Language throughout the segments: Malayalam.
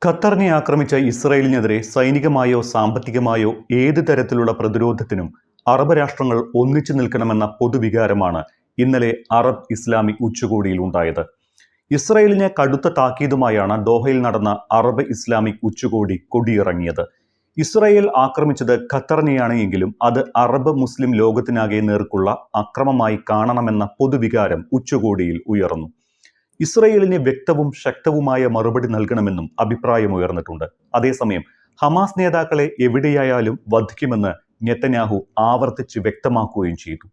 ഖത്തറിനെ ആക്രമിച്ച ഇസ്രായേലിനെതിരെ സൈനികമായോ സാമ്പത്തികമായോ ഏത് തരത്തിലുള്ള പ്രതിരോധത്തിനും അറബ് രാഷ്ട്രങ്ങൾ ഒന്നിച്ചു നിൽക്കണമെന്ന പൊതുവികാരമാണ് ഇന്നലെ അറബ് ഇസ്ലാമിക് ഉച്ചകോടിയിൽ ഉണ്ടായത്. ഇസ്രായേലിനെ കടുത്ത താക്കീതുമായാണ് ദോഹയിൽ നടന്ന അറബ് ഇസ്ലാമിക് ഉച്ചകോടി കൊടിയിറങ്ങിയത്. ഇസ്രായേൽ ആക്രമിച്ചത് ഖത്തറിനെയാണ് എങ്കിലും അത് അറബ് മുസ്ലിം ലോകത്തിനാകെ നേർക്കുള്ള അക്രമമായി കാണണമെന്ന പൊതുവികാരം ഉച്ചകോടിയിൽ ഉയർന്നു. ഇസ്രായേലിന് വ്യക്തവും ശക്തവുമായ മറുപടി നൽകണമെന്നും അഭിപ്രായമുയർന്നിട്ടുണ്ട്. അതേസമയം ഹമാസ് നേതാക്കളെ എവിടെയായാലും വധിക്കുമെന്ന് നെതന്യാഹു ആവർത്തിച്ച് വ്യക്തമാക്കുകയും ചെയ്തു.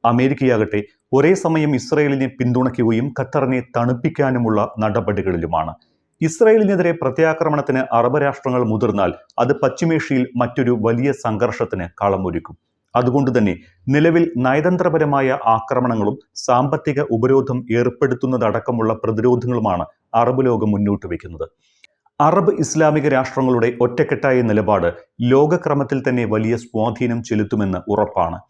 അമേരിക്കയാകട്ടെ ഒരേ സമയം ഇസ്രായേലിനെ പിന്തുണയ്ക്കുകയും ഖത്തറിനെ തണുപ്പിക്കാനുമുള്ള നടപടികളിലുമാണ്. ഇസ്രായേലിനെതിരെ പ്രത്യാക്രമണത്തിന് അറബ് രാഷ്ട്രങ്ങൾ മുതിർന്നാൽ അത് പശ്ചിമേഷ്യയിൽ മറ്റൊരു വലിയ സംഘർഷത്തിന് കളമൊരുക്കും. അതുകൊണ്ടുതന്നെ നിലവിൽ നയതന്ത്രപരമായ ആക്രമണങ്ങളും സാമ്പത്തിക ഉപരോധം ഏർപ്പെടുത്തുന്നതടക്കമുള്ള പ്രതിരോധങ്ങളുമാണ് അറബ് ലോകം മുന്നോട്ട് വയ്ക്കുന്നത്. അറബ് ഇസ്ലാമിക രാഷ്ട്രങ്ങളുടെ ഒറ്റക്കെട്ടായ നിലപാട് ലോകക്രമത്തിൽ തന്നെ വലിയ സ്വാധീനം ചെലുത്തുമെന്ന് ഉറപ്പാണ്.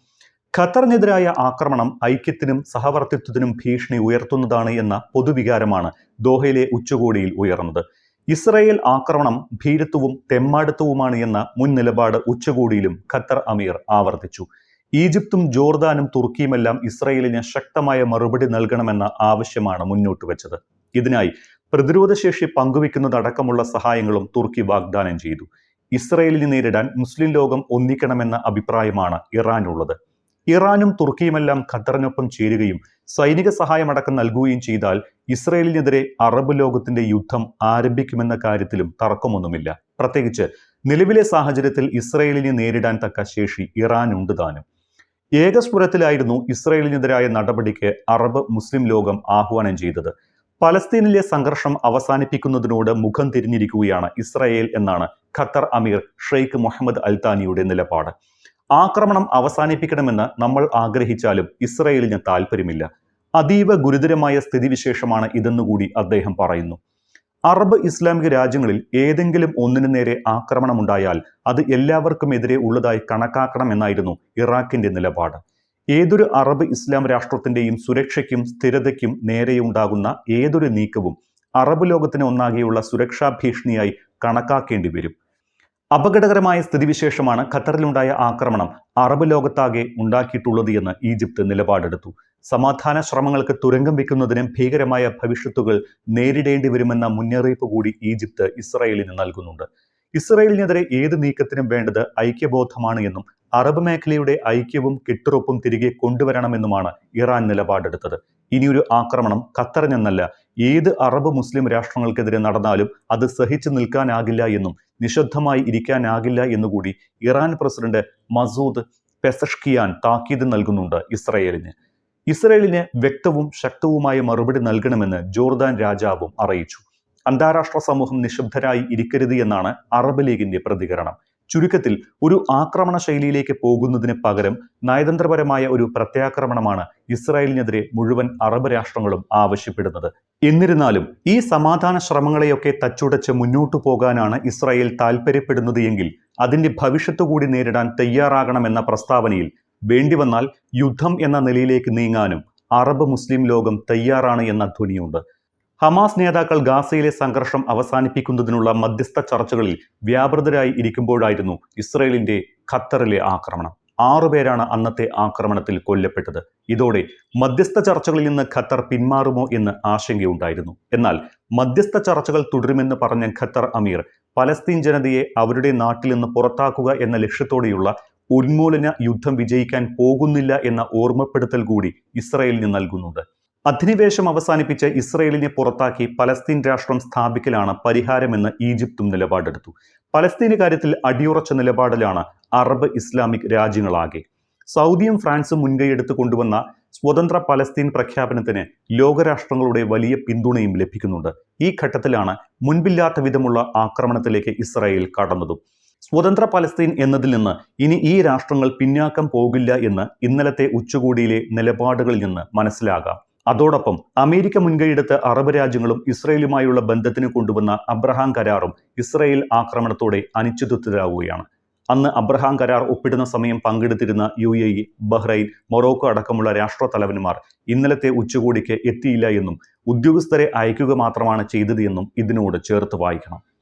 ഖത്തറിനെതിരായ ആക്രമണം ഐക്യത്തിനും സഹവർത്തിത്വത്തിനും ഭീഷണി ഉയർത്തുന്നതാണ് എന്ന പൊതുവികാരമാണ് ദോഹയിലെ ഉച്ചകോടിയിൽ ഉയർന്നത്. ഇസ്രായേൽ ആക്രമണം ഭീരുത്വവും തെമ്മാടുത്തവുമാണ് എന്ന മുൻ നിലപാട് ഉച്ചകോടിയിലും ഖത്തർ അമീർ ആവർത്തിച്ചു. ഈജിപ്തും ജോർദാനും തുർക്കിയുമെല്ലാം ഇസ്രായേലിന് ശക്തമായ മറുപടി നൽകണമെന്ന ആവശ്യമാണ് മുന്നോട്ട് വെച്ചത്. ഇതിനായി പ്രതിരോധശേഷി പങ്കുവെക്കുന്നതടക്കമുള്ള സഹായങ്ങളും തുർക്കി വാഗ്ദാനം ചെയ്തു. ഇസ്രായേലിനെ നേരിടാൻ മുസ്ലിം ലോകം ഒന്നിക്കണമെന്ന അഭിപ്രായമാണ് ഇറാനുള്ളത്. ഇറാനും തുർക്കിയുമെല്ലാം ഖത്തറിനൊപ്പം ചേരുകയും സൈനിക സഹായമടക്കം നൽകുകയും ചെയ്താൽ ഇസ്രായേലിനെതിരെ അറബ് ലോകത്തിന്റെ യുദ്ധം ആരംഭിക്കുമെന്ന കാര്യത്തിലും തർക്കമൊന്നുമില്ല. പ്രത്യേകിച്ച് നിലവിലെ സാഹചര്യത്തിൽ ഇസ്രായേലിനെ നേരിടാൻ തക്ക ശേഷി ഇറാനുണ്ട് താനും. ഏകസ്വരത്തിലായിരുന്നു ഇസ്രായേലിനെതിരായ നടപടിക്ക് അറബ് മുസ്ലിം ലോകം ആഹ്വാനം ചെയ്തത്. പലസ്തീനിലെ സംഘർഷം അവസാനിപ്പിക്കുന്നതിനോട് മുഖം തിരിഞ്ഞിരിക്കുകയാണ് ഇസ്രായേൽ എന്നാണ് ഖത്തർ അമീർ ഷെയ്ഖ് മുഹമ്മദ് അൽത്താനിയുടെ നിലപാട്. ആക്രമണം അവസാനിപ്പിക്കണമെന്ന് നമ്മൾ ആഗ്രഹിച്ചാലും ഇസ്രായേലിന് താല്പര്യമില്ല. അതീവ ഗുരുതരമായ സ്ഥിതിവിശേഷമാണ് ഇതെന്നുകൂടി അദ്ദേഹം പറയുന്നു. അറബ് ഇസ്ലാമിക രാജ്യങ്ങളിൽ ഏതെങ്കിലും ഒന്നിനു നേരെ ആക്രമണമുണ്ടായാൽ അത് എല്ലാവർക്കുമെതിരെ ഉള്ളതായി കണക്കാക്കണമെന്നായിരുന്നു ഇറാഖിന്റെ നിലപാട്. ഏതൊരു അറബ് ഇസ്ലാം രാഷ്ട്രത്തിന്റെയും സുരക്ഷയ്ക്കും സ്ഥിരതയ്ക്കും നേരെയുണ്ടാകുന്ന ഏതൊരു നീക്കവും അറബ് ലോകത്തിന് ഒന്നാകെയുള്ള സുരക്ഷാ ഭീഷണിയായി കണക്കാക്കേണ്ടി വരും. അപകടകരമായ സ്ഥിതിവിശേഷമാണ് ഖത്തറിലുണ്ടായ ആക്രമണം അറബ് ലോകത്താകെ ഉണ്ടാക്കിയിട്ടുള്ളത് എന്ന് ഈജിപ്ത് നിലപാടെടുത്തു. സമാധാന ശ്രമങ്ങൾക്ക് തുരങ്കം വെക്കുന്നതിന് ഭീകരമായ ഭവിഷ്യത്തുകൾ നേരിടേണ്ടി വരുമെന്ന മുന്നറിയിപ്പ് കൂടി ഈജിപ്ത് ഇസ്രായേലിന് നൽകുന്നുണ്ട്. ഇസ്രായേലിനെതിരെ ഏത് നീക്കത്തിനും വേണ്ടത് ഐക്യബോധമാണ് എന്നും അറബ് മേഖലയുടെ ഐക്യവും കെട്ടുറപ്പും തിരികെ കൊണ്ടുവരണമെന്നുമാണ് ഇറാൻ നിലപാടെടുത്തത്. ഇനിയൊരു ആക്രമണം ഖത്തറിനെന്നല്ല ഏത് അറബ് മുസ്ലിം രാഷ്ട്രങ്ങൾക്കെതിരെ നടന്നാലും അത് സഹിച്ചു നിൽക്കാനാകില്ല എന്നും നിശബ്ദമായി ഇരിക്കാനാകില്ല എന്നുകൂടി ഇറാൻ പ്രസിഡന്റ് മസൂദ് പെസഷ്കിയാൻ താക്കീത് നൽകുന്നുണ്ട് ഇസ്രായേലിന്. ഇസ്രായേലിന് വ്യക്തവും ശക്തവുമായ മറുപടി നൽകണമെന്ന് ജോർദാൻ രാജാവും അറിയിച്ചു. അന്താരാഷ്ട്ര സമൂഹം നിശബ്ദരായി ഇരിക്കരുത് എന്നാണ് അറബ് ലീഗിന്റെ പ്രതികരണം. ചുരുക്കത്തിൽ ഒരു ആക്രമണ ശൈലിയിലേക്ക് പോകുന്നതിന് പകരം നയതന്ത്രപരമായ ഒരു പ്രത്യാക്രമണമാണ് ഇസ്രായേലിനെതിരെ മുഴുവൻ അറബ് രാഷ്ട്രങ്ങളും ആവശ്യപ്പെടുന്നത്. എന്നിരുന്നാലും ഈ സമാധാന ശ്രമങ്ങളെയൊക്കെ തച്ചുടച്ച് മുന്നോട്ടു പോകാനാണ് ഇസ്രായേൽ താൽപ്പര്യപ്പെടുന്നത് എങ്കിൽ അതിന്റെ ഭവിഷ്യത്ത് കൂടി നേരിടാൻ തയ്യാറാകണമെന്ന പ്രസ്താവനയിൽ വേണ്ടിവന്നാൽ യുദ്ധം എന്ന നിലയിലേക്ക് നീങ്ങാനും അറബ് മുസ്ലിം ലോകം തയ്യാറാണ് എന്ന ധ്വനിയുണ്ട്. ഹമാസ് നേതാക്കൾ ഗാസയിലെ സംഘർഷം അവസാനിപ്പിക്കുന്നതിനുള്ള മധ്യസ്ഥ ചർച്ചകളിൽ വ്യാപൃതരായി ഇരിക്കുമ്പോഴായിരുന്നു ഇസ്രായേലിന്റെ ഖത്തറിലെ ആക്രമണം. 6 പേരാണ് അന്നത്തെ ആക്രമണത്തിൽ കൊല്ലപ്പെട്ടത്. ഇതോടെ മധ്യസ്ഥ ചർച്ചകളിൽ നിന്ന് ഖത്തർ പിന്മാറുമോ എന്ന് ആശങ്കയുണ്ടായിരുന്നു. എന്നാൽ മധ്യസ്ഥ ചർച്ചകൾ തുടരുമെന്ന് പറഞ്ഞ ഖത്തർ അമീർ പലസ്തീൻ ജനതയെ അവരുടെ നാട്ടിൽ നിന്ന് പുറത്താക്കുക എന്ന ലക്ഷ്യത്തോടെയുള്ള ഉന്മൂലന യുദ്ധം വിജയിക്കാൻ പോകുന്നില്ല എന്ന ഓർമ്മപ്പെടുത്തൽ കൂടി ഇസ്രായേലിന് നൽകുന്നുണ്ട്. അധിനിവേശം അവസാനിപ്പിച്ച് ഇസ്രായേലിനെ പുറത്താക്കി പലസ്തീൻ രാഷ്ട്രം സ്ഥാപിക്കലാണ് പരിഹാരമെന്ന് ഈജിപ്തും നിലപാടെടുത്തു. പലസ്തീന് കാര്യത്തിൽ അടിയുറച്ച നിലപാടിലാണ് അറബ് ഇസ്ലാമിക് രാജ്യങ്ങളാകെ. സൗദിയും ഫ്രാൻസും മുൻകൈയെടുത്ത് കൊണ്ടുവന്ന സ്വതന്ത്ര പലസ്തീൻ പ്രഖ്യാപനത്തിന് ലോകരാഷ്ട്രങ്ങളുടെ വലിയ പിന്തുണയും ലഭിക്കുന്നുണ്ട്. ഈ ഘട്ടത്തിലാണ് മുൻപില്ലാത്ത വിധമുള്ള ആക്രമണത്തിലേക്ക് ഇസ്രായേൽ കടന്നതും. സ്വതന്ത്ര പലസ്തീൻ എന്നതിൽ നിന്ന് ഇനി ഈ രാഷ്ട്രങ്ങൾ പിന്നാക്കം പോകില്ല എന്ന് ഇന്നലത്തെ ഉച്ചകോടിയിലെ നിലപാടുകളിൽ നിന്ന് മനസ്സിലാകാം. അതോടൊപ്പം അമേരിക്ക മുൻകൈയെടുത്ത് അറബ് രാജ്യങ്ങളും ഇസ്രായേലുമായുള്ള ബന്ധത്തിന് കൊണ്ടുവന്ന അബ്രഹാം കരാറും ഇസ്രായേൽ ആക്രമണത്തോടെ അനിശ്ചിതത്വത്തിലാവുകയാണ്. അന്ന് അബ്രഹാം കരാർ ഒപ്പിടുന്ന സമയം പങ്കെടുത്തിരുന്ന UAE, ബഹ്റൈൻ, മൊറോക്കോ അടക്കമുള്ള രാഷ്ട്രത്തലവന്മാർ ഇന്നലത്തെ ഉച്ചകോടിക്ക് എത്തിയില്ല എന്നും ഉദ്യോഗസ്ഥരെ അയക്കുക മാത്രമാണ് ചെയ്തത് എന്നും ഇതിനോട് ചേർത്ത് വായിക്കണം.